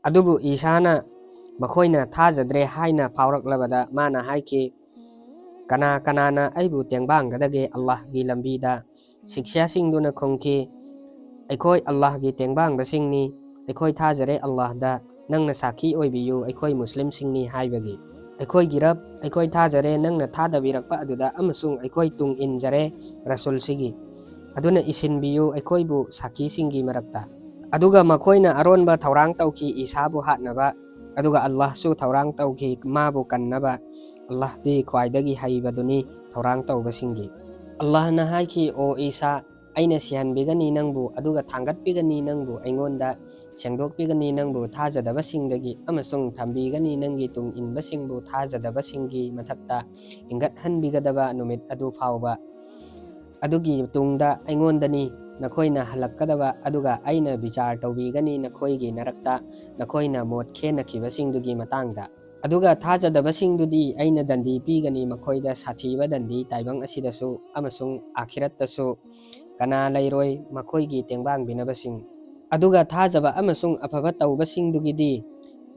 ꯑꯗꯨꯕꯨ ꯏꯁꯥꯅ ꯃꯈꯣꯏꯅ ꯊꯥꯖꯗ꯭ꯔꯦ ꯍꯥꯏꯅ ꯐꯥꯎꯔꯛꯂꯕꯗ ꯃꯥꯅ ꯍꯥꯏꯈꯤ, ꯀꯅꯥ ꯀꯅꯥꯅ ꯑꯩꯕꯨ ꯇꯦꯡꯕꯥꯡꯒꯗꯒꯦ ꯑꯜꯂꯥꯍꯒꯤ ꯂꯝꯕꯤꯗ? ꯁꯤꯛꯁ꯭ꯌꯥꯁꯤꯡꯗꯨꯅ ꯈꯨꯝꯈꯤ, ꯑꯩꯈꯣꯏ ꯑꯜꯂꯥꯍꯒꯤ ꯇꯦꯡꯕꯥꯡꯕꯁꯤꯡꯅꯤ, ꯑꯩꯈꯣꯏ ꯊꯥꯖꯔꯦ ꯑꯜꯂꯥꯍꯗ, ꯅꯪꯅ ꯁꯥꯈꯤ ꯑꯣꯏꯕꯤꯌꯨ, ꯑꯩꯈꯣꯏ ꯃꯨꯁꯂꯤꯝꯁꯤꯡꯅꯤ ꯍꯥꯏꯕꯒꯤ꯫ ꯑꯩꯈꯣꯏꯒꯤ ꯔꯕ, ꯑꯩꯈꯣꯏ ꯊꯥꯖꯔꯦ ꯅꯪꯅ ꯊꯥꯗꯕꯤꯔꯛꯄ ꯑꯗꯨꯗ ꯑꯃꯁꯨꯡ ꯑꯩꯈꯣꯏ ꯇꯨꯡ ꯏꯟꯖꯔꯦ ꯔꯁꯨꯜꯁꯤꯒꯤ, ꯑꯗꯨꯅ ꯏꯁꯤꯟꯕꯤꯌꯨ ꯑꯩꯈꯣꯏꯕꯨ ꯁꯥꯈꯤꯁꯤꯡꯒꯤ ꯃꯔꯛꯇ꯫ ꯑꯗꯨꯒ ꯃꯈꯣꯏꯅ ꯑꯔꯣꯟꯕ ꯊꯧꯔꯥꯡ ꯇꯧꯈꯤ ꯏꯁꯥꯕꯨ ꯍꯥꯠꯅꯕ, ꯑꯗꯨꯒ ꯑꯜꯂꯥꯍꯁꯨ ꯊꯧꯔꯥꯡ ꯇꯧꯈꯤ ꯃꯥꯕꯨ ꯀꯟꯅꯕ꯫ ꯑꯜꯂꯥꯍꯗꯤ ꯈ꯭ꯋꯥꯏꯗꯒꯤ ꯍꯩꯕꯗꯨꯅꯤ ꯊꯧꯔꯥꯡ ꯇꯧꯕꯁꯤꯡꯒꯤ꯫ ꯑꯜꯂꯥꯍꯅ ꯍꯥꯏꯈꯤ, ꯑꯣ ꯏꯁꯥ, ꯑꯩꯅ ꯁꯤꯍꯟꯕꯤꯒꯅꯤ ꯅꯪꯕꯨ, ꯑꯗꯨꯒ ꯊꯥꯡꯒꯠꯄꯤꯒꯅꯤ ꯅꯪꯕꯨ ꯑꯩꯉꯣꯟꯗ, ꯁꯦꯡꯗꯣꯛꯄꯤꯒꯅꯤ ꯅꯪꯕꯨ ꯊꯥꯖꯗꯕꯁꯤꯡꯗꯒꯤ, ꯑꯃꯁꯨꯡ ꯊꯝꯕꯤꯒꯅꯤ ꯅꯪꯒꯤ ꯇꯨꯡ ꯏꯟꯕꯁꯤꯡꯕꯨ ꯊꯥꯖꯗꯕꯁꯤꯡꯒꯤ ꯃꯊꯛꯇ ꯍꯤꯡꯒꯠꯍꯟꯕꯤꯒꯗꯕ ꯅꯨꯃꯤꯠ ꯑꯗꯨ ꯐꯥꯎꯕ꯫ ꯑꯗꯨꯒꯤ ꯇꯨꯡꯗ ꯑꯩꯉꯣꯟꯗꯅꯤ ꯅꯈꯣꯏꯅ ꯍꯜꯂꯛꯀꯗꯕ, ꯑꯗꯨꯒ ꯑꯩꯅ ꯕꯤꯆꯥꯔ ꯇꯧꯕꯤꯒꯅꯤ ꯅꯈꯣꯏꯒꯤ ꯅꯔꯛꯇ ꯅꯈꯣꯏꯅ ꯃꯣꯠ ꯈꯦꯟꯅꯈꯤꯕꯁꯤꯡꯗꯨꯒꯤ ꯃꯇꯥꯡꯗ꯫ ꯑꯗꯨꯒ ꯊꯥꯖꯗꯕꯁꯤꯡꯗꯨꯗꯤ ꯑꯩꯅ ꯗꯟꯗꯤ ꯄꯤꯒꯅꯤ ꯃꯈꯣꯏꯗ ꯁꯥꯊꯤꯕ ꯗꯟꯗꯤ ꯇꯥꯏꯕꯪ ꯑꯁꯤꯗꯁꯨ ꯑꯃꯁꯨꯡ ꯑꯥꯈꯤꯔꯠꯇꯁꯨ꯫ ꯀꯅꯥ ꯂꯩꯔꯣꯏ ꯃꯈꯣꯏꯒꯤ ꯇꯦꯡꯕꯥꯡꯕꯤꯅꯕꯁꯤꯡ? ꯑꯗꯨꯒ ꯊꯥꯖꯕ ꯑꯃꯁꯨꯡ ꯑꯐꯕ ꯇꯧꯕꯁꯤꯡꯗꯨꯒꯤꯗꯤ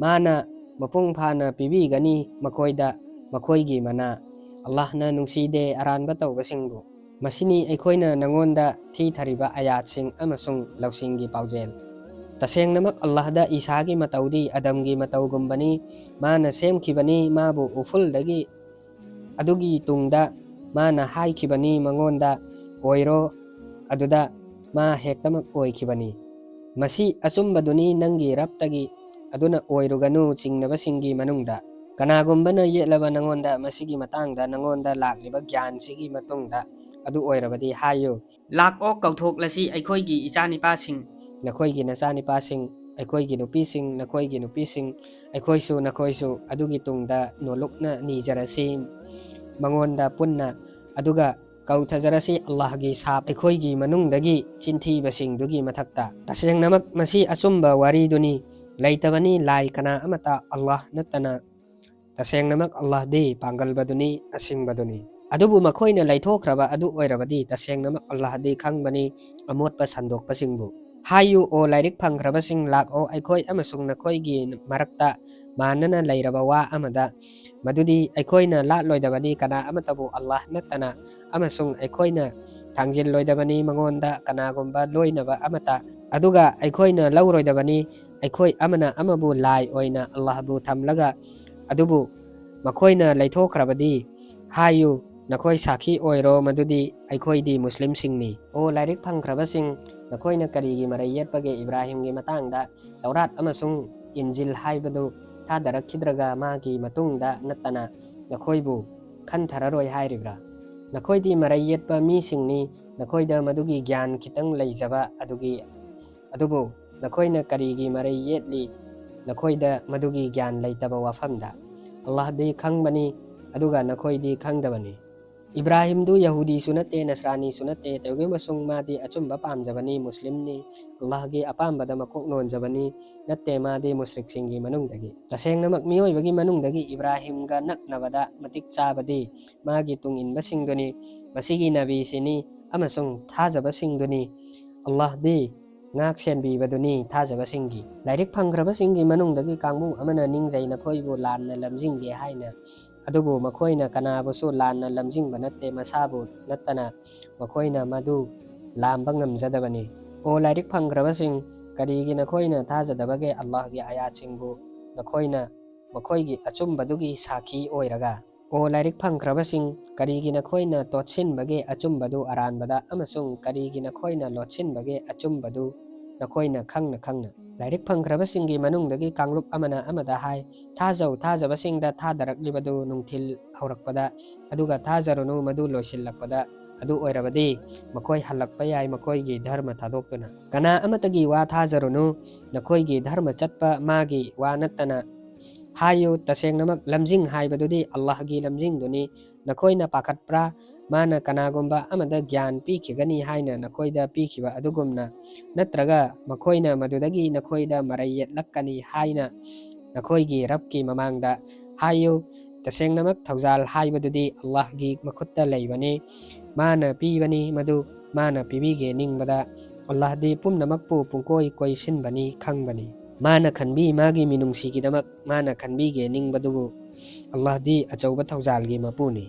ꯃꯥꯅ ꯃꯄꯨꯡ ꯐꯥꯅ ꯄꯤꯕꯤꯒꯅꯤ ꯃꯈꯣꯏꯗ ꯃꯈꯣꯏꯒꯤ ꯃꯅꯥ꯫ ꯑꯜꯂꯥꯍꯅ ꯅꯨꯡꯁꯤꯗꯦ ꯑꯔꯥꯟꯕ ꯇꯧꯕꯁꯤꯡꯕꯨ꯫ ꯃꯁꯤꯅꯤ ꯑꯩꯈꯣꯏꯅ ꯅꯉꯣꯟꯗ ꯊꯤꯊꯔꯤꯕ ꯑꯌꯥꯠꯁꯤꯡ ꯑꯃꯁꯨꯡ ꯂꯧꯁꯤꯡꯒꯤ ꯄꯥꯎꯖꯦꯜ꯫ ꯇꯁꯦꯡꯅꯃꯛ ꯑꯜꯂꯥꯍꯗ ꯏꯁꯥꯒꯤ ꯃꯇꯧꯗꯤ ꯑꯗꯝꯒꯤ ꯃꯇꯧꯒꯨꯝꯕꯅꯤ, ꯃꯥꯅ ꯁꯦꯝꯈꯤꯕꯅꯤ ꯃꯥꯕꯨ ꯎꯐꯨꯜꯗꯒꯤ, ꯑꯗꯨꯒꯤ ꯇꯨꯡꯗ ꯃꯥꯅ ꯍꯥꯏꯈꯤꯕꯅꯤ ꯃꯉꯣꯟꯗ ꯑꯣꯏꯔꯣ, ꯑꯗꯨꯗ ꯃꯥ ꯍꯦꯛꯇꯃꯛ ꯑꯣꯏꯈꯤꯕꯅꯤ꯫ ꯃꯁꯤ ꯑꯆꯨꯝꯕꯗꯨꯅꯤ ꯅꯪꯒꯤ ꯔꯕꯇꯒꯤ, ꯑꯗꯨꯅ ꯑꯣꯏꯔꯨꯒꯅꯨ ꯆꯤꯡꯅꯕꯁꯤꯡꯒꯤ ꯃꯅꯨꯡꯗ꯫ ꯀꯅꯥꯒꯨꯝꯕꯅ ꯌꯦꯠꯂꯕ ꯅꯉꯣꯟꯗ ꯃꯁꯤꯒꯤ ꯃꯇꯥꯡꯗ ꯅꯉꯣꯟꯗ ꯂꯥꯛꯂꯤꯕ ꯒ꯭ꯌꯥꯟꯁꯤꯒꯤ ꯃꯇꯨꯡꯗ, ꯑꯗꯨ ꯑꯣꯏꯔꯕꯗꯤ ꯍꯥꯏꯌꯨ, ꯂꯥꯛꯑꯣ ꯀꯧꯊꯣꯛꯂꯁꯤ ꯑꯩꯈꯣꯏꯒꯤ ꯏꯆꯥꯅꯤꯄꯥꯁꯤꯡ, ꯅꯈꯣꯏꯒꯤ ꯅꯆꯥꯅꯤꯄꯥꯁꯤꯡ, ꯑꯩꯈꯣꯏꯒꯤ ꯅꯨꯄꯤꯁꯤꯡ, ꯅꯈꯣꯏꯒꯤ ꯅꯨꯄꯤꯁꯤꯡ, ꯑꯩꯈꯣꯏꯁꯨ ꯅꯈꯣꯏꯁꯨ, ꯑꯗꯨꯒꯤ ꯇꯨꯡꯗ ꯅꯣꯂꯨꯛꯅ ꯅꯤꯖꯔꯁꯤ ꯃꯉꯣꯟꯗ ꯄꯨꯟꯅ, ꯑꯗꯨꯒ ꯀꯧꯊꯖꯔꯁꯤ ꯑꯜꯂꯥꯍꯒꯤ ꯁꯥꯞ ꯑꯩꯈꯣꯏꯒꯤ ꯃꯅꯨꯡꯗꯒꯤ ꯆꯤꯟꯊꯤꯕꯁꯤꯡꯗꯨꯒꯤ ꯃꯊꯛꯇ꯫ ꯇꯁꯦꯡꯅꯃꯛ ꯃꯁꯤ ꯑꯆꯨꯝꯕ ꯋꯥꯔꯤꯗꯨꯅꯤ, ꯂꯩꯇꯕꯅꯤ ꯂꯥꯏ ꯀꯅꯥ ꯑꯃꯇ ꯑꯜꯂꯥꯍ ꯅꯠꯇꯅ꯫ ꯇꯁꯦꯡꯅꯃꯛ ꯑꯜꯂꯥꯍꯗꯤ ꯄꯥꯡꯒꯜꯕꯗꯨꯅꯤ, ꯑꯁꯤꯡꯕꯗꯨꯅꯤ꯫ ꯑꯗꯨꯕꯨ ꯃꯈꯣꯏꯅ ꯂꯩꯊꯣꯛꯈ꯭ꯔꯕ ꯑꯗꯨ ꯑꯣꯏꯔꯕꯗꯤ ꯇꯁꯦꯡꯅꯃꯛ ꯑꯜꯂꯥꯍꯗꯤ ꯈꯪꯕꯅꯤ ꯑꯃꯣꯠꯄ ꯁꯟꯗꯣꯛꯄꯁꯤꯡꯕꯨ꯫ ꯍꯥꯏꯌꯨ, ꯑꯣ ꯂꯥꯏꯔꯤꯛ ꯐꯪꯈ꯭ꯔꯕꯁꯤꯡ, ꯂꯥꯛꯑꯣ ꯑꯩꯈꯣꯏ ꯑꯃꯁꯨꯡ ꯅꯈꯣꯏꯒꯤ ꯃꯔꯛꯇ ꯃꯥꯟꯅꯅ ꯂꯩꯔꯕ ꯋꯥ ꯑꯃꯗ, ꯃꯗꯨꯗꯤ ꯑꯩꯈꯣꯏꯅ ꯂꯥꯠꯂꯣꯏꯗꯕꯅꯤ ꯀꯅꯥ ꯑꯃꯇꯕꯨ ꯑꯜꯂꯥꯍ ꯅꯠꯇꯅ, ꯑꯃꯁꯨꯡ ꯑꯩꯈꯣꯏꯅ ꯊꯥꯡꯖꯤꯜꯂꯣꯏꯗꯕꯅꯤ ꯃꯉꯣꯟꯗ ꯀꯅꯥꯒꯨꯝꯕ ꯂꯣꯏꯅꯕ ꯑꯃꯠꯇ, ꯑꯗꯨꯒ ꯑꯩꯈꯣꯏꯅ ꯂꯧꯔꯣꯏꯗꯕꯅꯤ ꯑꯩꯈꯣꯏ ꯑꯃꯅ ꯑꯃꯕꯨ ꯂꯥꯏ ꯑꯣꯏꯅ ꯑꯜꯂꯥꯍꯕꯨ ꯊꯝꯂꯒ꯫ ꯑꯗꯨꯕꯨ ꯃꯈꯣꯏꯅ ꯂꯩꯊꯣꯛꯈ꯭ꯔꯕꯗꯤ ꯍꯥꯏꯌꯨ, ꯅꯈꯣꯏ ꯁꯥꯈꯤ ꯑꯣꯏꯔꯣ ꯃꯗꯨꯗꯤ ꯑꯩꯈꯣꯏꯗꯤ ꯃꯨꯁꯂꯤꯝꯁꯤꯡꯅꯤ꯫ ꯑꯣ ꯂꯥꯏꯔꯤꯛ ꯐꯪꯈ꯭ꯔꯕꯁꯤꯡ, ꯅꯈꯣꯏꯅ ꯀꯔꯤꯒꯤ ꯃꯔꯩ ꯌꯦꯠꯄꯒꯦ ꯏꯕ꯭ꯔꯥꯍꯤꯝꯒꯤ ꯃꯇꯥꯡꯗ? ꯇꯧꯔꯥꯠ ꯑꯃꯁꯨꯡ ꯏꯟꯖꯤꯜ ꯍꯥꯏꯕꯗꯨ ꯊꯥꯗꯔꯛꯈꯤꯗ꯭ꯔꯒ ꯃꯥꯒꯤ ꯃꯇꯨꯡꯗ ꯅꯠꯇꯅ ꯅꯈꯣꯏꯕꯨ ꯈꯟꯊꯔꯔꯣꯏ ꯍꯥꯏꯔꯤꯕ꯭ꯔꯥ? ꯅꯈꯣꯏꯗꯤ ꯃꯔꯩ ꯌꯦꯠꯄ ꯃꯤꯁꯤꯡꯅꯤ, ꯅꯈꯣꯏꯗ ꯃꯗꯨꯒꯤ ꯒ꯭ꯌꯥꯟ ꯈꯤꯇꯪ ꯂꯩꯖꯕ ꯑꯗꯨꯕꯨ ꯅꯈꯣꯏꯅ ꯀꯔꯤꯒꯤ ꯃꯔꯩ ꯌꯦꯠꯂꯤ ꯅꯈꯣꯏꯗ ꯃꯗꯨꯒꯤ ꯒ꯭ꯌꯥꯟ ꯂꯩꯇꯕ ꯋꯥꯐꯝꯗ? ꯑꯜꯂꯥꯍꯗꯤ ꯈꯪꯕꯅꯤ, ꯑꯗꯨꯒ ꯅꯈꯣꯏꯗꯤ ꯈꯪꯗꯕꯅꯤ꯫ ꯏꯕ꯭ꯔꯥꯍꯤꯝꯗꯨ ꯌꯍꯨꯗꯤꯁꯨ ꯅꯠꯇꯦ ꯅꯁ꯭ꯔꯥꯅꯤꯁꯨ ꯅꯠꯇꯦ, ꯇꯧꯏꯒꯨꯝꯕꯁꯨꯡ ꯃꯥꯗꯤ ꯑꯆꯨꯝꯕ ꯄꯥꯝꯖꯕꯅꯤ, ꯃꯨꯁꯂꯤꯝꯅꯤ, ꯑꯜꯂꯥꯍꯒꯤ ꯑꯄꯥꯝꯕꯗ ꯃꯀꯣꯛ ꯅꯣꯟꯖꯕꯅꯤ, ꯅꯠꯇꯦ ꯃꯥꯗꯤ ꯃꯨꯁ꯭ꯔꯤꯛꯁꯤꯡꯒꯤ ꯃꯅꯨꯡꯗꯒꯤ꯫ ꯇꯁꯦꯡꯅꯃꯛ ꯃꯤꯑꯣꯏꯕꯒꯤ ꯃꯅꯨꯡꯗꯒꯤ ꯏꯕ꯭ꯔꯥꯍꯤꯝꯒ ꯅꯛꯅꯕꯗ ꯃꯇꯤꯛ ꯆꯥꯕꯗꯤ ꯃꯥꯒꯤ ꯇꯨꯡ ꯏꯟꯕꯁꯤꯡꯗꯨꯅꯤ, ꯃꯁꯤꯒꯤ ꯅꯕꯤꯁꯤꯅꯤ ꯑꯃꯁꯨꯡ ꯊꯥꯖꯕꯁꯤꯡꯗꯨꯅꯤ꯫ ꯑꯜꯂꯥꯍꯗꯤ ꯉꯥꯛ ꯁꯦꯟꯕꯤꯕꯗꯨꯅꯤ ꯊꯥꯖꯕꯁꯤꯡꯒꯤ꯫ ꯂꯥꯏꯔꯤꯛ ꯐꯪꯈ꯭ꯔꯕꯁꯤꯡꯒꯤ ꯃꯅꯨꯡꯗꯒꯤ ꯀꯥꯡꯕꯨ ꯑꯃꯅ ꯅꯤꯡꯖꯩ ꯅꯈꯣꯏꯕꯨ ꯂꯥꯟꯅ ꯂꯝꯖꯤꯡꯒꯦ ꯍꯥꯏꯅ, ꯑꯗꯨꯕꯨ ꯃꯈꯣꯏꯅ ꯀꯅꯥꯕꯨꯁꯨ ꯂꯥꯟꯅ ꯂꯝꯖꯤꯡꯕ ꯅꯠꯇꯦ ꯃꯁꯥꯕꯨ ꯅꯠꯇꯅ ꯃꯈꯣꯏꯅ ꯃꯗꯨ ꯂꯥꯝꯕ ꯉꯝꯖꯗꯕꯅꯤ꯫ ꯑꯣ ꯂꯥꯏꯔꯤꯛ ꯐꯪꯈ꯭ꯔꯕꯁꯤꯡ, ꯀꯔꯤꯒꯤ ꯅꯈꯣꯏꯅ ꯊꯥꯖꯗꯕꯒꯦ ꯑꯜꯂꯥꯍꯒꯤ ꯑꯌꯥꯠꯁꯤꯡꯕꯨ, ꯅꯈꯣꯏꯅ ꯃꯈꯣꯏꯒꯤ ꯑꯆꯨꯝꯕꯗꯨꯒꯤ ꯁꯥꯈꯤ ꯑꯣꯏꯔꯒ? ꯑꯣ ꯂꯥꯏꯔꯤꯛ ꯐꯪꯈ꯭ꯔꯕꯁꯤꯡ, ꯀꯔꯤꯒꯤ ꯅꯈꯣꯏꯅ ꯇꯣꯠꯁꯤꯟꯕꯒꯦ ꯑꯆꯨꯝꯕꯗꯨ ꯑꯔꯥꯟꯕꯗ, ꯑꯃꯁꯨꯡ ꯀꯔꯤꯒꯤ ꯅꯈꯣꯏꯅ ꯂꯣꯠꯁꯤꯟꯕꯒꯦ ꯑꯆꯨꯝꯕꯗꯨ ꯅꯈꯣꯏꯅ ꯈꯪꯅ ꯈꯪꯅ? ꯂꯥꯏꯔꯤꯛ ꯐꯪꯈ꯭ꯔꯕꯁꯤꯡꯒꯤ ꯃꯅꯨꯡꯗꯒꯤ ꯀꯥꯡꯂꯨꯞ ꯑꯃꯅ ꯑꯃꯗ ꯍꯥꯏ, ꯊꯥꯖꯧ ꯊꯥꯖꯕꯁꯤꯡꯗ ꯊꯥꯗꯔꯛꯂꯤꯕꯗꯨ ꯅꯨꯡꯊꯤꯜ ꯍꯧꯔꯛꯄꯗ, ꯑꯗꯨꯒ ꯊꯥꯖꯔꯨꯅꯨ ꯃꯗꯨ ꯂꯣꯏꯁꯤꯜꯂꯛꯄꯗ, ꯑꯗꯨ ꯑꯣꯏꯔꯕꯗꯤ ꯃꯈꯣꯏ ꯍꯜꯂꯛꯄ ꯌꯥꯏ ꯃꯈꯣꯏꯒꯤ ꯙꯔꯃ ꯊꯥꯗꯣꯛꯇꯨꯅ꯫ ꯀꯅꯥ ꯑꯃꯇꯒꯤ ꯋꯥ ꯊꯥꯖꯔꯨꯅꯨ, ꯅꯈꯣꯏꯒꯤ ꯙꯔꯃ ꯆꯠꯄ ꯃꯥꯒꯤ ꯋꯥ ꯅꯠꯇꯅ꯫ ꯍꯥꯏꯌꯨ, ꯇꯁꯦꯡꯅꯃꯛ ꯂꯝꯖꯤꯡ ꯍꯥꯏꯕꯗꯨꯗꯤ ꯑꯜꯂꯥꯍꯒꯤ ꯂꯝꯖꯤꯡꯗꯨꯅꯤ꯫ ꯅꯈꯣꯏꯅ ꯄꯥꯈꯠꯄ꯭ꯔꯥ ꯃꯥꯅ ꯀꯅꯥꯒꯨꯝꯕ ꯑꯃꯗ ꯒ꯭ꯌꯥꯟ ꯄꯤꯈꯤꯒꯅꯤ ꯍꯥꯏꯅ ꯅꯈꯣꯏꯗ ꯄꯤꯈꯤꯕ ꯑꯗꯨꯒꯨꯝꯅ? ꯅꯠꯇ꯭ꯔꯒ ꯃꯈꯣꯏꯅ ꯃꯗꯨꯗꯒꯤ ꯅꯈꯣꯏꯗ ꯃꯔꯩ ꯌꯦꯠꯂꯛꯀꯅꯤ ꯍꯥꯏꯅ ꯅꯈꯣꯏꯒꯤ ꯔꯕꯀꯤ ꯃꯃꯥꯡꯗ? ꯍꯥꯏꯌꯨ, ꯇꯁꯦꯡꯅꯃꯛ ꯊꯧꯖꯥꯜ ꯍꯥꯏꯕꯗꯨꯗꯤ ꯑꯜꯂꯥꯍꯒꯤ ꯃꯈꯨꯠꯇ ꯂꯩꯕꯅꯤ, ꯃꯥꯅ ꯄꯤꯕꯅꯤ ꯃꯗꯨ ꯃꯥꯅ ꯄꯤꯕꯤꯒꯦ ꯅꯤꯡꯕꯗ꯫ ꯑꯜꯂꯥꯍꯗꯤ ꯄꯨꯝꯅꯃꯛꯄꯨ ꯄꯨꯡꯀꯣꯏ ꯀꯣꯏꯁꯤꯟꯕꯅꯤ, ꯈꯪꯕꯅꯤ꯫ mana khanbi magi minungsi kidamak mana khanbi ge ning badubu Allah di achauba thawjal gi mapuni